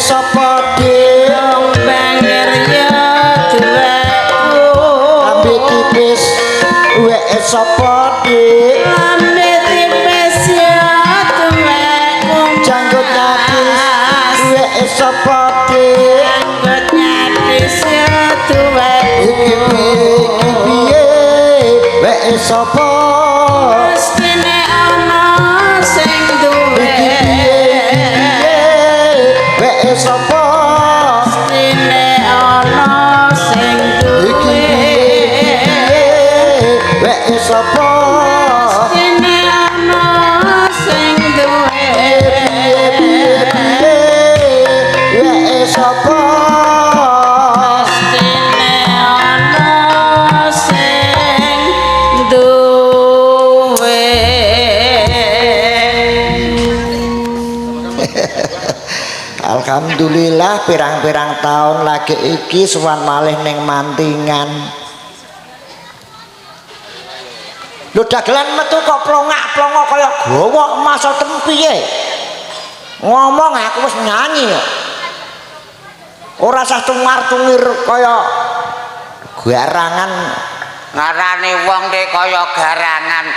sapa dik bangir ya duweku lambe tipis wek sapa dik lambe tipis ya duweku janggut nyapis wek sapa dik janggut nyapis ya duweku iki piye wek sapa mestine ana sing duwe wek sapa mestine ana sing duwe wek sapa mestine ana sing duwe wek sapa mestine ana sing duwe. Alhamdulillah pirang-pirang tahun lagi iki suwan malih ning Mantingan. Lho dagelan metu kok plongak-plongok kaya gawa emas tempiye. Ngomong aku wis nyanyi kok. Ora sah tungar-tungir kaya garangan. Ngarane wong dek kaya garangan.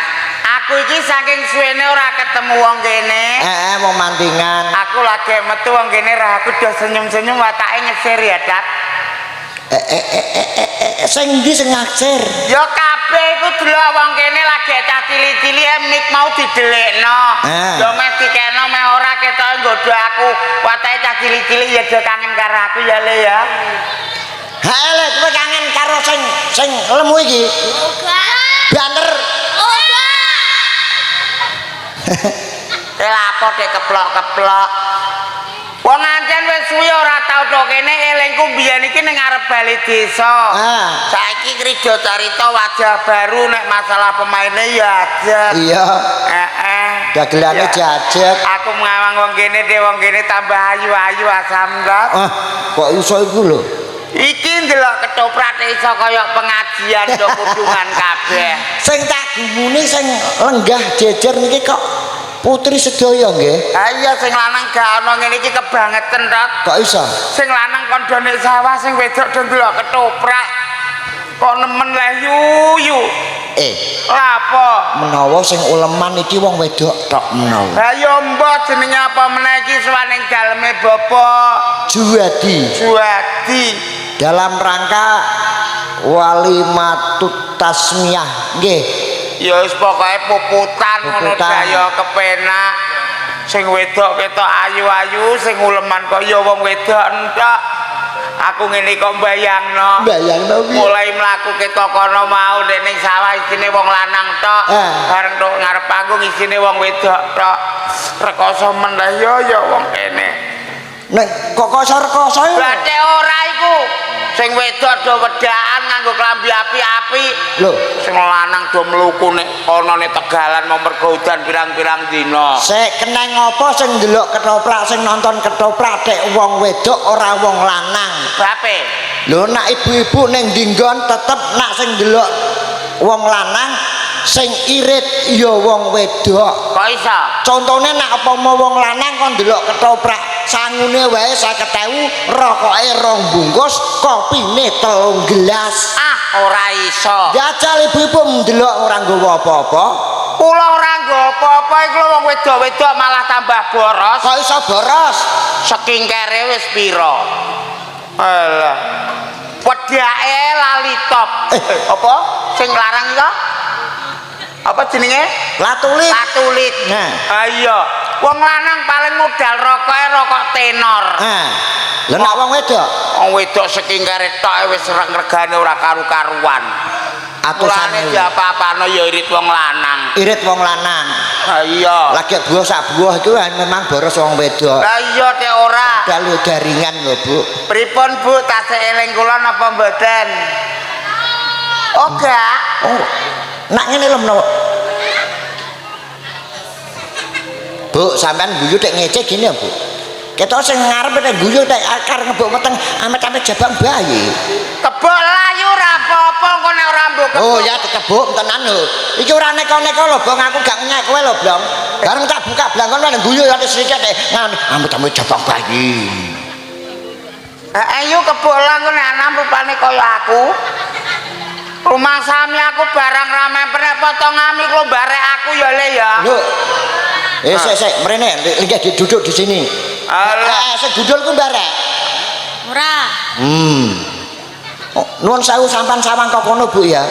Aku iki saking suwene ora ketemu wong kene. Wong Mantingan. Aku lagi metu wong kene ra aku do senyum-senyum watake ngeser ya, Dat. Sing ndi sing ngaksir? Ya kabeh iku delok wong kene lagi cah cili-cili mik mau didelekno. Yo meh dikeno meh ora ketok nggodho aku. Watake cah cili-cili ya do kangen karo aku ya Le ya. Ha le kowe kangen karo sing lemu iki? Banter. Lapo dek keplok-keplok. Wong ancen wis suwi ora tau tok kene elingku biyen iki ning arep bali desa. Saiki krida carita wajah baru nek masalah pemaine ya ajeg. Iya. Dagelane jajeg. Aku ngawang wong kene dhewe wong kene tambah ayu-ayu asam kok. Kok iso iku lho? Iki ndelok ketoprak iso kaya pengajian do kudungan kabeh. Sing tak gumune sing lenggah jejer niki kok putri sedaya nggih. Ha iya sing lanang gak ana ngene iki kebangetan tok. Kok iso? Sing lanang kondo nek sawah sing wedok do ndelok ketoprak. Kok nemen leh yuyu. Lapo? Menawa sing uleman iki wong wedok tok menawa. Ha ya mbah jenenge apa meneh iki suwaning daleme Bapak Juwadi. Dalam rangka walimatut tasmiyah nggih. Ya wis pokoke puputan ngono daya kepenak. Sing wedok ketok ayu-ayu, sing uleman kaya wong wedok entek. Aku ngene kok mbayangno. Mulai mlaku ketok kono mau nek ning sawah isine wong lanang tok. Bareng tok ngarep panggung isine wong wedok tok. Rekoso meneh ya wong kene. Nek kok rekoso iki? Bathik ora iku. Sing wedok do wedakan nganggo klambi api-api. Lho, sing lanang do mluku nek kono nek Tegalan mau mergo udan pirang-pirang dina. Sik keneng apa sing ndelok ketoprak sing nonton ketoprak dek wong wedok ora wong lanang. Bape? Lho nak ibu-ibu ning dinggon tetep nak sing ndelok wong lanang sing irit ya wong wedok. Kok iso? Contone nak apa mau wong lanang kon ndelok ketoprak sangune wae 50.000, rokoke 2 bungkus, kopine 3 gelas. Ora iso. Jajal ibu-ibu ndelok ora nggawa apa-apa. Kula ora nggawa apa-apa iku wong wedok-wedok malah tambah boros. Kok iso boros? Sekingkere wis pira? Alah. Wedake lali top. Apa? Sing larang iku? Apa jenenge? Latulit. Latulit. Nah. Iya. Wong lanang paling modal rokoke rokok tenor. Lah nek wong wedok? Wong wedok sekingkare tok wis regane ora karu-karuan. Aturane diapa-apano ya irit wong lanang. Irit wong lanang. Ha iya. Lagi buah sak buah itu memang boros wong wedok. Lah iya teh ora. Dalu garingan lho, Bu. Pripun Bu, tasih eling kula napa mboten? Oh gak. Oh. Nak ngene lho menawa. Bu, sampean guyu tek ngecek gini ya, Bu. Ketok sing ngarep nek guyu tek akar ngebuk meteng amit-amit jabang bayi. Kebuk layu ora apa-apa engko nek ora mbok. Oh ya dikebuk tenan lho. Iki ora neko-neko lho, Bang, aku gak nyek kowe lho, Bang. Bareng tak buka blangkon nang guyu ya sithik tek amit-amit jabang bayi. Ayo kebolan ku nek anak rupane kaya aku. Rumah sami aku barang rame perek potongami klo barek aku ya le ya. Lho. Sik mrene iki duduk di sini. Alah, Sing gundul ku barek. Ora. Oh, nuwun sewu sampean sawang kok kono Bu ya.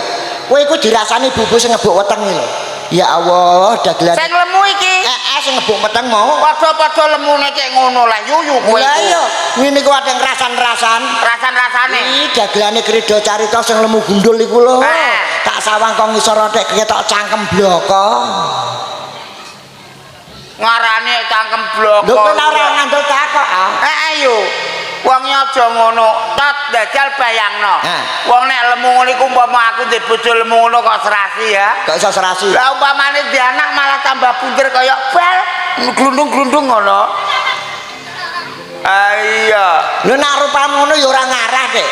Kowe iku dirasani bubu sing ngebuk weteng iki lho. Ya Allah, dagelan. sing lemu iki. Sing ngebuk weteng mau. Padha-padha lemune cek ngono lah yuyu kowe. Lah iya, ngene ku ada ngerasan-rasan. Rasan-rasane. Iki dagelane Krida Carita sing lemu gundul iku lho. Tak sawang kok ngisor tek ketok cangkem bloko. Ngarane cangkem bloko. Lho kok ora ngandel takok ah. Ayo. Wong aja ngono, tot dajal bayangno. Wong nek lemu ngono iku umpama aku ndek bojo lemu ngono kok serasi ya. Gak iso serasi. Lah umpamane di anak malah tambah bunder kaya bal, glundung-glundung ngono. Iya. Lho nek rupamu ngono ya ora ngarah, Dik.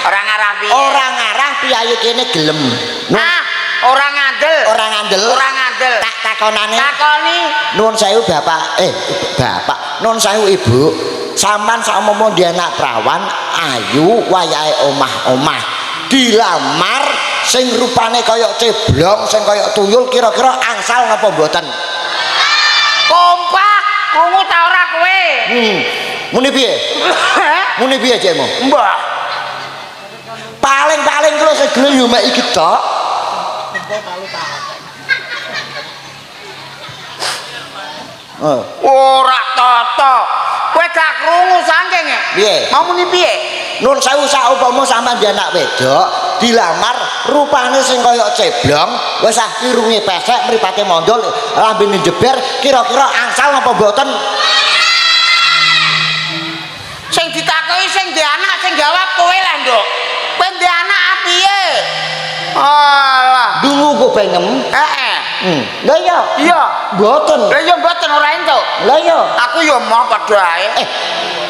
Ora ngarah piye? Ora ngarah piyayu kene gelem. Ora ngandel. Ora ngandel. Ora ngandel. Tak takonane. Takoni. Nuwun sewu Bapak, Bapak, nuwun sewu Ibu. Sampan saumpama di anak perawan ayu wayahe omah-omah dilamar sing rupane kaya ceblong sing kaya tuyul kira-kira angsal ngapa mboten? Kompak, krungu ta ora kowe? Muni piye? Muni piye cekmu? Mbah. Paling-paling kula segel yo mek iki tok. Ora tata. Kowe gak krungu saking e. Piye? Mau muni piye? Nun sewu saumpama sampean di anak wedok dilamar rupane sing kaya ceblong wis ah irunge pesek mripate mondol lambene jeber kira-kira angsal napa mboten? Sing ditakoki sing di anak sing jawab kowe lah, Nduk. Kowe di anak piye? Alah, Dungu kok bengem. Lah iya. Iya. Mboten. Lah iya mboten ora entuk. Lah iya. Aku ya mau padha ae.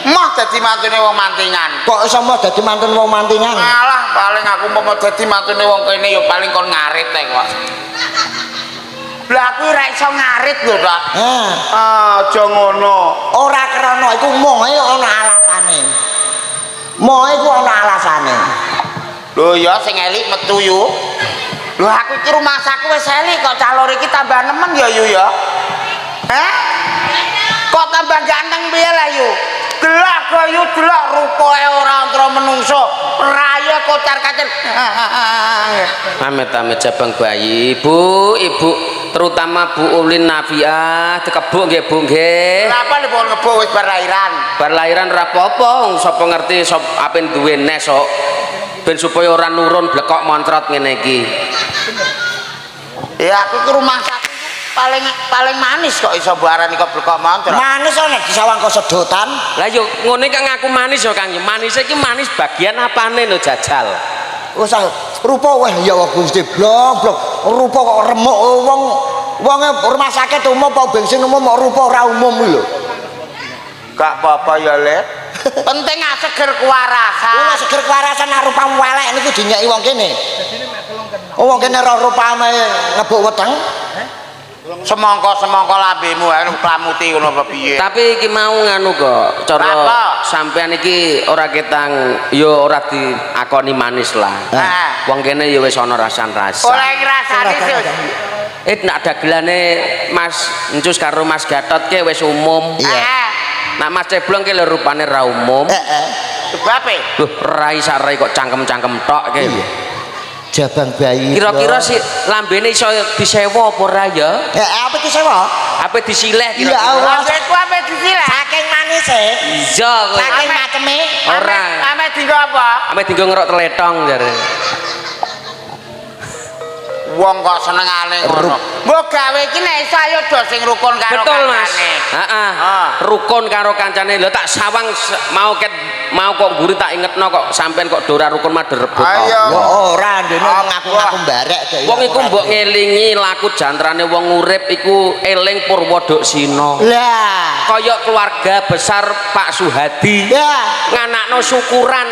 Mah dadi mantune wong mantingan. Kok iso mau dadi mantun wong mantingan? Alah, paling aku mau dadi mantune wong kene ya paling kon ngarit ae kok. Lah aku ora iso ngarit lho, Pak. Aja ngono. Ora krana iku moe ana alasane. Moe iku ana alasane. Lho ya sing elik metu yu. Lho aku iki rumah saku wis elik kok calor iki tambah nemen ya yu ya. Kok tambah ganteng piye lah yu? Delok gayu delok rupae ora antara menungso. Raya kocar-kacir. Amit-amit jabang bayi, Ibu, terutama Bu Ulin Nafiah dikebuk nggih Bu nggih. Kenapa lho kok ngebuk wis bar lahiran? Bar lahiran ra apa-apa, wong sapa ngerti sop apen duwe nes kok. Ben supaya ora nurun blekok moncrot ngene iki. Ya aku ke rumah sakit paling manis kok iso barani kok blekok moncrot. Manis ana disawang kok sedotan. Lah yo ngene kok ngaku manis yo Kang. Manis iki manis bagian apane lho jajal. Wis rupa weh ya Gusti blok-blok. Rupa kok remuk wonge rumah sakit umum apa bensin umum kok rupa ora umum lho. Gak apa-apa ya, Le. Penting seger kewarasan. Wong seger kewarasan nek rupamu elek niku dinyeki wong kene. Oh wong kene roh rupane ngebuk weteng. Semongko lambemu ae klamuti ngono apa piye. Tapi iki mau nganu kok cara sampean iki ora ketang yo ora diakoni manis lah. Wong kene yo wis ana rasan-rasan. Ora ngrasani Sus. Nek dagelane Mas Encus karo Mas Gatot ke wis umum. Nah Mas Ceblong ki lho rupane ra umum. Sebabe? Loh rai sarai kok cangkem-cangkem tok ki. Jabang bayi. Kira-kira sih lambene iso disewa apa ora ya? Apa disewa? Apa disileh Ya kira-kira? Allah. Lambetku apa disileh? Saking manise. Iya kowe. Saking maceme. Ora. Ame dinggo apa? Ame dinggo ngerok teletong jare. Wong kok senengane ngono. Mbok gawe iki nek iso ayo do sing rukun karo Betul Mas. kancane. Rukun karo kancane. Lho tak sawang mau kok mburi tak ingetno kok sampean kok dora rukun mah direbut. Ayo. Ya ora ndene ngaku-ngaku barek dek. Wong iku mbok ngelingi laku jantrane wong urip iku eling Purwodok Sina. Lah, Kaya keluarga besar Pak Suhadi. ya. Nganakno syukuran.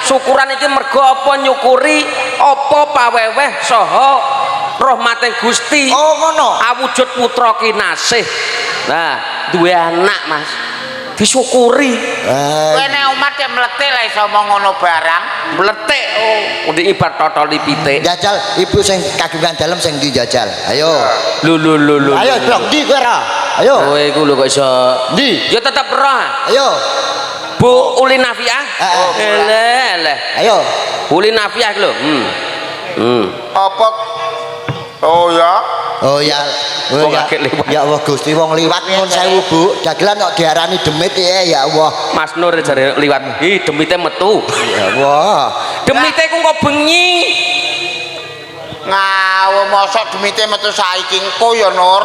Syukuran iki mergo apa nyukuri apa paweweh saha rahmating Gusti. Oh ngono. Awujud putra kinasih. Nah, duwe anak Mas. disyukuri. Kowe nek umat yang meletik lah iso omong ngono barang. Meletik oh di ibar totol di pitik. Jajal ibu sing kagungan dalem sing ndi jajal. Ayo. Lu. Ayo blok ndi kowe ra? Ayo. Kowe iku lho kok iso. Ndi? Ya tetep roh. Ayo. Bu Uli Nafiah. Eleh. Ayo. Uli Nafiah lho. Apa? Oh ya. Oh ya. Oh Wong ya. agek liwat. Ya Allah Gusti wong liwat nyuwun sewu Bu. Dagelan kok diarani demit ya Allah. Mas Nur jare liwat. Hi demite metu. Ya Allah. Demite ku kok bengi. Ngawur mosok demite metu saiki engko ya Nur.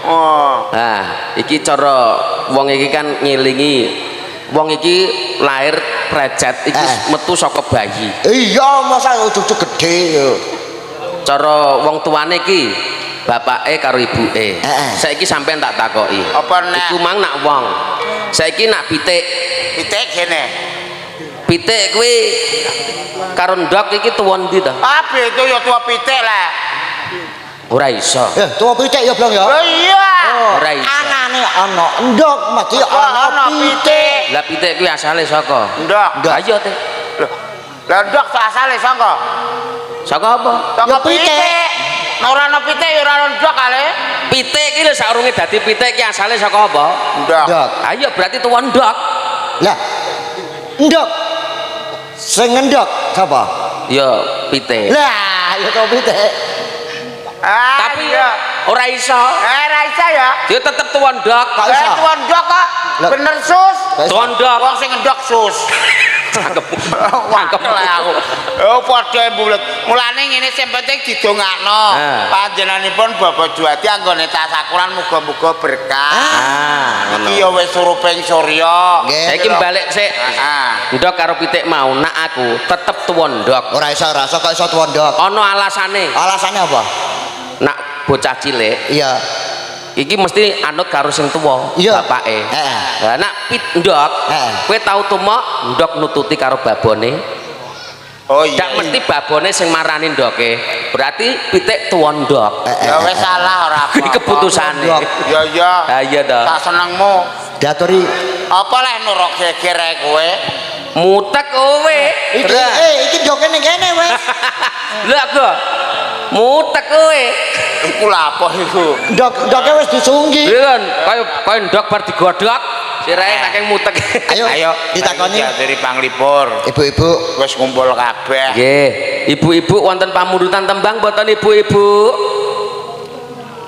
Oh. Nah, iki cara wong iki kan ngelingi. Wong iki lahir prejat iki metu saka bayi. Iya masa cucu gede yo. Cara wong tuane iki bapake karo ibuke. Saiki sampean tak takoki. Apa nek Iku mang nak wong. Saiki nak pitik. pitik kene? Pitik kuwi karo ndok iki tuwa ndi to? Ah beda ya tua pitik lah. Ora iso. Tua pitik ya Blong ya. Oh iya. Ora iso. Anane ana ndok mesti ana pitik. Lah pitik kuwi asale saka? Ndok. Lah iya teh. Lah ndok asale saka? Saka apa? Saka pitik. Nek ora ana pitik ya ora ana ndok kale. Pitik iki lho saurunge dadi pitik iki asale saka apa? Ndok. Ayo berarti tuwa ndok. Lah. Ndok. Sing ngendok sapa? Ya pitik. Lah, ya tua pitik. Ah, Tapi iya. ora iso. Ora iso ya. Dia tetep tuwa ndok. Kok iso? Tuan ndok kok. Lah. Bener sus. Tuwa ndok. Wong sing ngendok sus. Cakep. Cakep lah aku. Oh padha bulet. Mulane ngene sing penting didongakno. Panjenenganipun Bapak Juwati anggone tasakuran muga-muga berkah. Ngono. Iki ya wis suruping surya. Nggih. Saiki balik sik. Heeh. Ndok karo pitik mau nak aku tetep tuwa ndok. Ora iso kok iso tua ndok. Ana alasane. Alasannya apa? Nak bocah cilik Iya. iki mesti anut karo sing tuwa Iya. bapake. Heeh. Lah nak ndok, kowe tau tumok ndok nututi karo babone. Oh iya. Ndak mesti babone sing marani ndoke. Berarti pitik tuwa ndok. Ya wis salah ora Kuwi apa. keputusane. Ya ya. Ha iya to. Tak senengmu. Diaturi Apa leh nuruk geger ae kowe? Mutek kowe. iki iki ndoke ning kene wis. Lah kok mutek kowe. Iku lha apa iku? Ndoke wis disunggi. Lha kan kaya ndok bar digodhog. Sirahe saking mutek. Ayo ditakoni dari Panglipur. ibu-ibu. Wis ngumpul kabeh. Nggih, ibu-ibu wonten pamundutan tembang mboten ibu-ibu?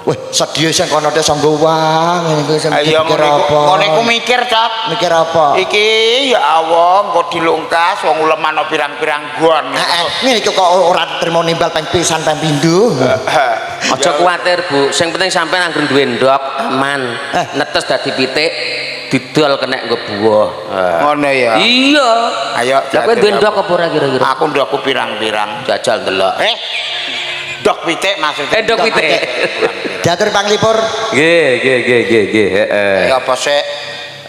Wah, sedih sing kono teh sanggo wang ngene iki sing Ayo mikir apa? ngono iku mikir, Cot. Mikir apa? Iki ya Allah, engko dilungkas wong uleman ana pirang-pirang gon. Ngene iki kok ora trimo nimbal ping pisan ping pindho. Aja kuwatir, Bu. Sing penting sampean anggere duwe ndok aman. Netes dadi pitik didol kena nggo buah. Ngono ya. Iya. Ayo, Lah kowe duwe ndok apa ora kira-kira? Aku ndokku pirang-pirang. Jajal delok. Ndok pitik maksudnya. Ndok pitik. Diatur Panglipur. Nggih. Heeh. Ya apa sih?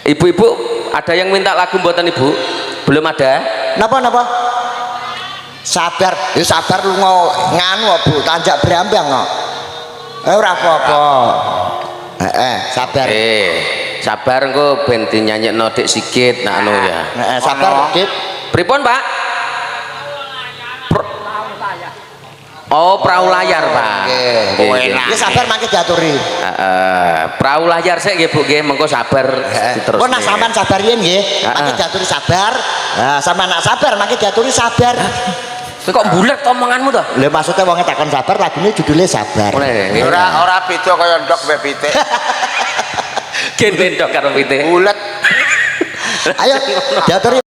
Ibu-ibu, ada yang minta lagu mboten Ibu? Belum ada? Napa? Sabar, ya sabar lu nganu Bu, tanjak brambang kok. Ora apa-apa. Sabar. Sabar engko ben dinyanyekno dik sikit nak anu ya. Sabar, Dit. Pripun, Pak? Oh, perahu layar, Pak. Nggih. Ya sabar mangke diaturi. Perahu layar sik nggih Bu nggih, mengko sabar diterusne. Kok nak sampean sabar yen nggih, mangke diaturi sabar. Nah, sampean nak sabar mangke diaturi sabar. Kowe kok bulet omonganmu to? Lha maksudnya wong takon sabar lagune judulnya sabar. Ora beda kaya ndok mbek pitik. Gen ndok karo pitik. Bulet. Ayo diaturi